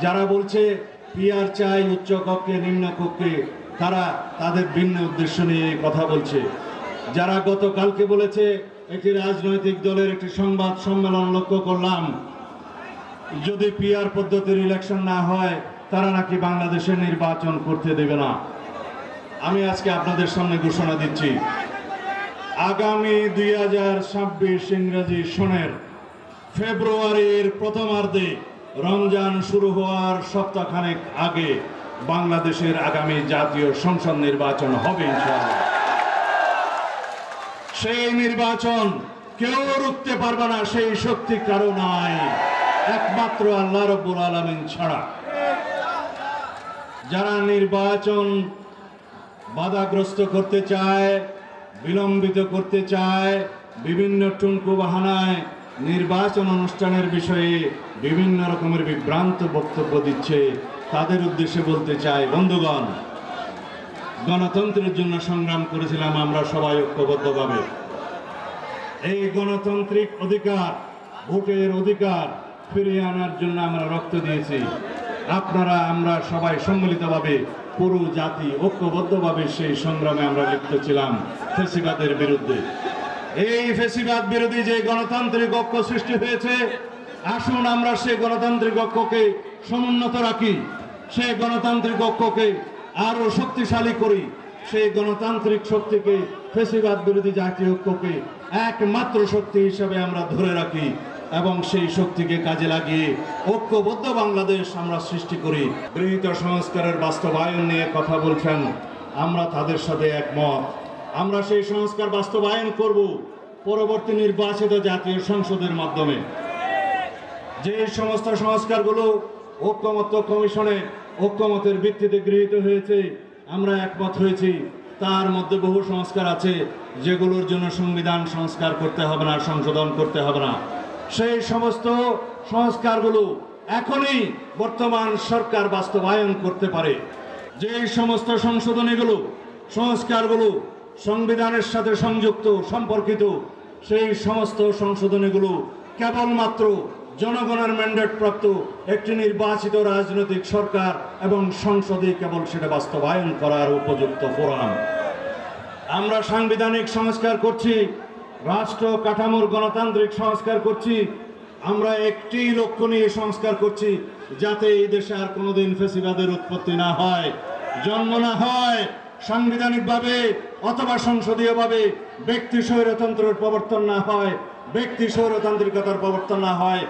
যারা বলছে পিআর চাই উচ্চ কক্ষে নিম্ন কক্ষে, তারা তাদের ভিন্ন উদ্দেশ্য নিয়ে কথা বলছে। যারা গতকালকে বলেছে একটি রাজনৈতিক দলের একটি সংবাদ সম্মেলন লক্ষ্য করলাম, যদি পিআর পদ্ধতির ইলেকশন না হয় তারা নাকি বাংলাদেশে নির্বাচন করতে দেবে না। আমি আজকে আপনাদের সামনে ঘোষণা দিচ্ছি, আগামী 2026 ইংরেজি সনের ফেব্রুয়ারির প্রথমার্ধে রমজান শুরু হওয়ার সপ্তাহখানেক আগে বাংলাদেশের আগামী জাতীয় সংসদ নির্বাচন হবে ইনশাআল্লাহ। সেই নির্বাচন কেউ রুখতে পারবে না, সেই শক্তি কারো নাই একমাত্র আল্লাহ রাব্বুল আলামিন ছাড়া। যারা নির্বাচন বাধাগ্রস্ত করতে চায়, বিলম্বিত করতে চায়, বিভিন্ন টুনকু বাহানায় নির্বাচন অনুষ্ঠানের বিষয়ে বিভিন্ন রকমের বিভ্রান্ত বক্তব্য দিচ্ছে, তাদের উদ্দেশ্যে বলতে চাই, বন্ধুগণ, গণতন্ত্রের জন্য সংগ্রাম করেছিলাম আমরা সবাই ঐক্যবদ্ধভাবে। এই গণতান্ত্রিক অধিকার, ভোটের অধিকার ফিরিয়ে আনার জন্য আমরা রক্ত দিয়েছি। আপনারা আমরা সবাই সম্মিলিতভাবে পুরো জাতি ঐক্যবদ্ধভাবে সেই সংগ্রামে আমরা লিপ্ত ছিলাম ফ্যাসিবাদের বিরুদ্ধে। এই ফ্যাসিবাদ বিরোধী যে গণতান্ত্রিক ঐক্য সৃষ্টি হয়েছে, আসুন আমরা সেই গণতান্ত্রিক ঐক্যকে সমুন্নত রাখি, সেই গণতান্ত্রিক ঐক্যকে আরো শক্তিশালী করি, সেই গণতান্ত্রিক শক্তিকে, ফ্যাসিবাদ বিরোধী জাতীয় ঐক্যকে একমাত্র শক্তি হিসেবে আমরা ধরে রাখি এবং সেই শক্তিকে কাজে লাগিয়ে ঐক্যবদ্ধ বাংলাদেশ আমরা সৃষ্টি করি। গৃহীত সংস্কারের বাস্তবায়ন নিয়ে কথা বলছেন, আমরা তাদের সাথে একমত। আমরা সেই সংস্কার বাস্তবায়ন করব পরবর্তী নির্বাচিত জাতীয় সংসদের মাধ্যমে। যে সমস্ত সংস্কারগুলো ঐক্যমত্য কমিশনে ঐক্যমতের ভিত্তিতে গৃহীত হয়েছে, আমরা একমত হয়েছি, তার মধ্যে বহু সংস্কার আছে যেগুলোর জন্য সংবিধান সংস্কার করতে হবে না, সংশোধন করতে হবে না। সেই সমস্ত সংস্কারগুলো এখনই বর্তমান সরকার বাস্তবায়ন করতে পারে। যে সমস্ত সংশোধনীগুলো, সংস্কারগুলো সংবিধানের সাথে সংযুক্ত, সম্পর্কিত, সেই সমস্ত সংশোধনীগুলো কেবলমাত্র জনগণের ম্যান্ডেট প্রাপ্ত একটি নির্বাচিত রাজনৈতিক সরকার এবং সংসদে কেবল সেটা বাস্তবায়ন করার উপযুক্ত ফোরাম। আমরা সাংবিধানিক সংস্কার করছি, রাষ্ট্র কাঠামোর গণতান্ত্রিক সংস্কার করছি। আমরা একটি লক্ষ্য নিয়ে সংস্কার করছি, যাতে এই দেশে আর কোনোদিন ফ্যাসিবাদের উৎপত্তি না হয়, জন্ম না হয়। সাংবিধানিকভাবে অথবা সংসদীয়ভাবে ব্যক্তি স্বৈরতন্ত্রের প্রবর্তন না হয়, ব্যক্তি স্বৈরতান্ত্রিকতার প্রবর্তন না হয়,